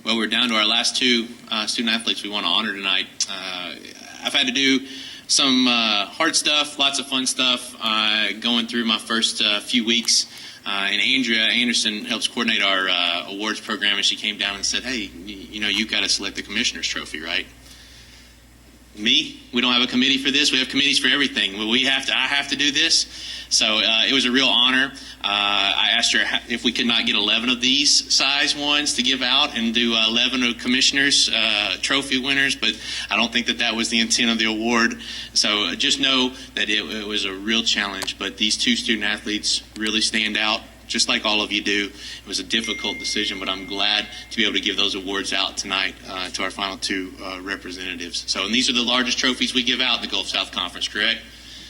Well, we're down to our last two student athletes we want to honor tonight. I've had to do some hard stuff, lots of fun stuff going through my first few weeks. And Andrea Anderson helps coordinate our awards program, and she came down and said, hey, you've got to select the commissioner's trophy, right? Me? We don't have a committee for this. We have committees for everything. Well, I have to do this. So it was a real honor. I asked her if we could not get 11 of these size ones to give out and do 11 of commissioners' trophy winners, but I don't think that was the intent of the award. So just know that it was a real challenge, but these two student athletes really stand out, just like all of you do. It was a difficult decision, but I'm glad to be able to give those awards out tonight to our final two representatives. So, and these are the largest trophies we give out in the Gulf South Conference, correct?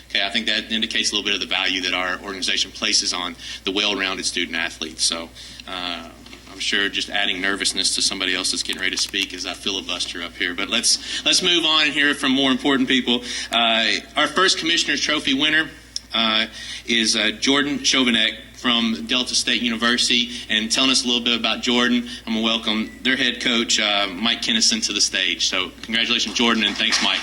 Okay, I think that indicates a little bit of the value that our organization places on the well-rounded student athletes. So I'm sure just adding nervousness to somebody else that's getting ready to speak as I filibuster up here. But let's move on and hear from more important people. Our first Commissioner's Trophy winner is Jordan Chovanec from Delta State University. And telling us a little bit about Jordan, I'm going to welcome their head coach, Mike Kennison, to the stage. So congratulations, Jordan, and thanks, Mike.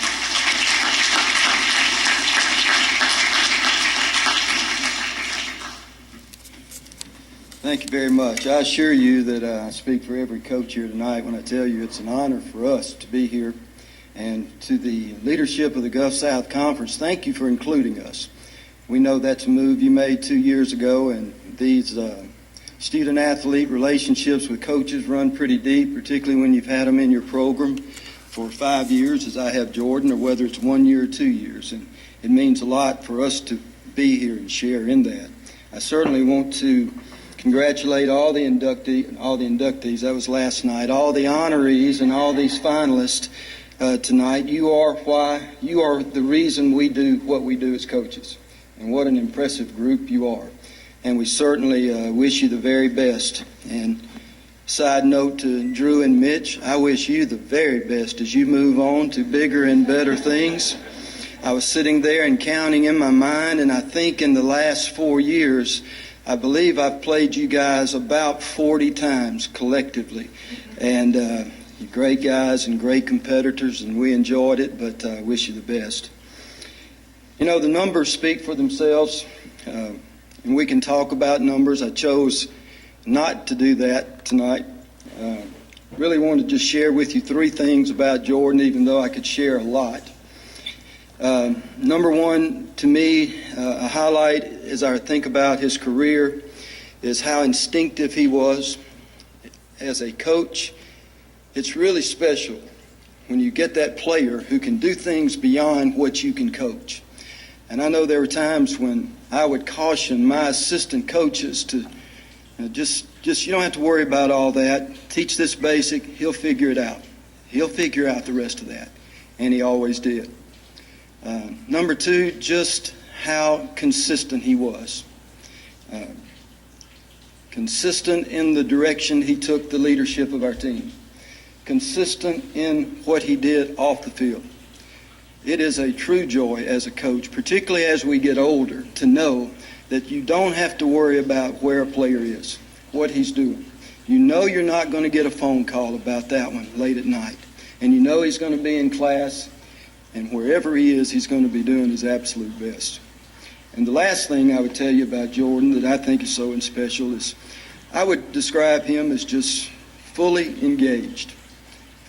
Thank you very much. I assure you that I speak for every coach here tonight when I tell you it's an honor for us to be here. And to the leadership of the Gulf South Conference, thank you for including us. We know that's a move you made 2 years ago, and these student-athlete relationships with coaches run pretty deep, particularly when you've had them in your program for 5 years, as I have Jordan, or whether it's 1 year or 2 years. And it means a lot for us to be here and share in that. I certainly want to congratulate all the inductees. That was last night. All the honorees and all these finalists tonight. You are the reason we do what we do as coaches. And what an impressive group you are. And we certainly wish you the very best. And side note to Drew and Mitch, I wish you the very best as you move on to bigger and better things. I was sitting there and counting in my mind, and I think in the last 4 years, I believe I've played you guys about 40 times collectively. And you're great guys and great competitors, and we enjoyed it, but I wish you the best. You know, the numbers speak for themselves, and we can talk about numbers. I chose not to do that tonight. Really wanted to just share with you 3 things about Jordan, even though I could share a lot. Number one, to me, a highlight as I think about his career is how instinctive he was as a coach. It's really special when you get that player who can do things beyond what you can coach. And I know there were times when I would caution my assistant coaches to just you don't have to worry about all that. Teach this basic, he'll figure it out. He'll figure out the rest of that. And he always did. Number 2, just how consistent he was. Consistent in the direction he took the leadership of our team. Consistent in what he did off the field. It is a true joy as a coach, particularly as we get older, to know that you don't have to worry about where a player is, what he's doing. You know you're not going to get a phone call about that one late at night. And you know he's going to be in class, and wherever he is, he's going to be doing his absolute best. And the last thing I would tell you about Jordan that I think is so special is I would describe him as just fully engaged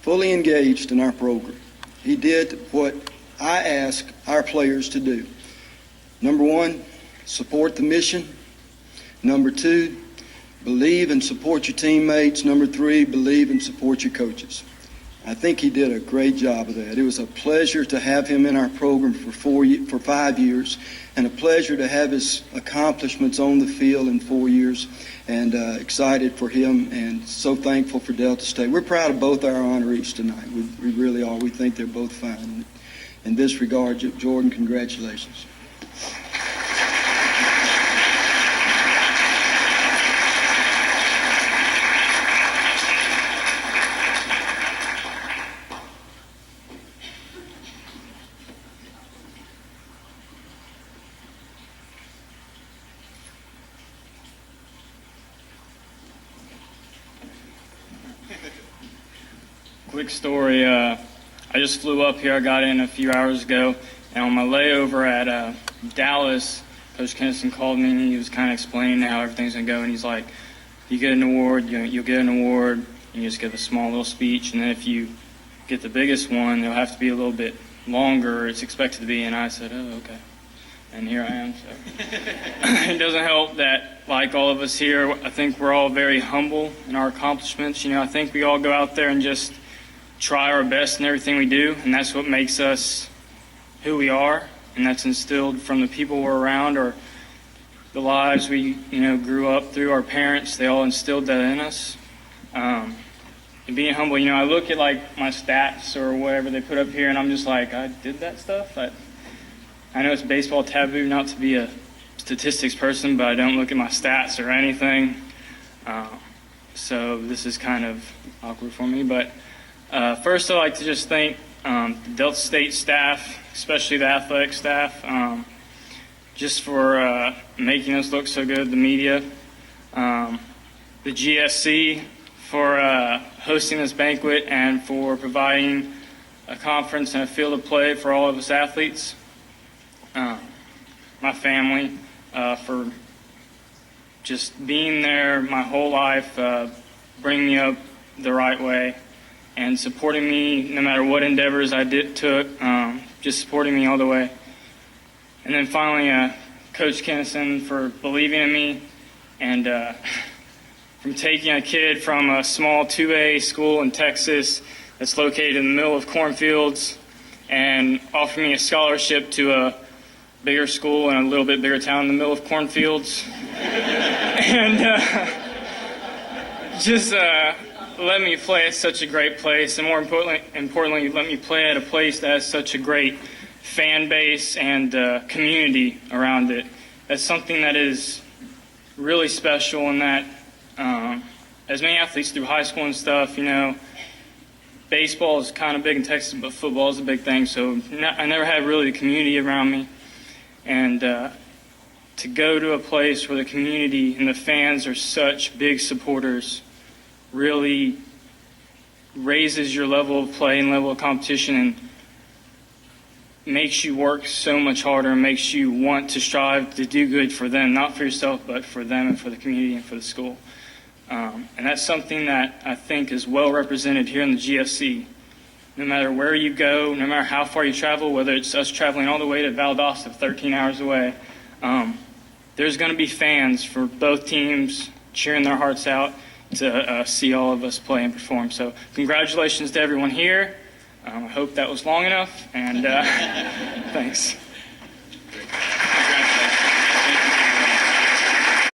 in our program. He did what I ask our players to do. Number 1, support the mission. Number 2, believe and support your teammates. Number 3, believe and support your coaches. I think he did a great job of that. It was a pleasure to have him in our program for 5 years, and a pleasure to have his accomplishments on the field in 4 years, and excited for him and so thankful for Delta State. We're proud of both our honorees tonight. We really are. We think they're both fine. In this regard, Jordan, congratulations. quick story. I just flew up here. I got in a few hours ago, and on my layover at Dallas, Coach Kennison called me, and he was kind of explaining how everything's going to go, and he's like, you get an award, you'll get an award, and you just give a small little speech, and then if you get the biggest one, it'll have to be a little bit longer, it's expected to be, and I said, oh, okay. And here I am. So it doesn't help that, like all of us here, I think we're all very humble in our accomplishments. I think we all go out there and just try our best in everything we do, and that's what makes us who we are, and that's instilled from the people we're around or the lives we, grew up through. Our parents, they all instilled that in us. And being humble, I look at like my stats or whatever they put up here, and I'm just like, I did that stuff. I know it's baseball taboo not to be a statistics person, but I don't look at my stats or anything. So this is kind of awkward for me. But first, I'd like to just thank the Delta State staff, especially the athletic staff, just for making us look so good, the media. The GSC for hosting this banquet and for providing a conference and a field of play for all of us athletes. My family for just being there my whole life, bringing me up the right way, and supporting me no matter what endeavors I took, just supporting me all the way. And then finally, Coach Kennison for believing in me and from taking a kid from a small 2A school in Texas that's located in the middle of cornfields and offering me a scholarship to a bigger school in a little bit bigger town in the middle of cornfields. And just let me play at such a great place, and more importantly, let me play at a place that has such a great fan base and community around it. That's something that is really special, and that as many athletes through high school and stuff, baseball is kind of big in Texas, but football is a big thing, so I never had really the community around me. And to go to a place where the community and the fans are such big supporters really raises your level of play and level of competition and makes you work so much harder and makes you want to strive to do good for them, not for yourself, but for them and for the community and for the school. And that's something that I think is well represented here in the GSC. No matter where you go, no matter how far you travel, whether it's us traveling all the way to Valdosta, 13 hours away, there's going to be fans for both teams cheering their hearts out to see all of us play and perform. So congratulations to everyone here. I hope that was long enough, and thanks.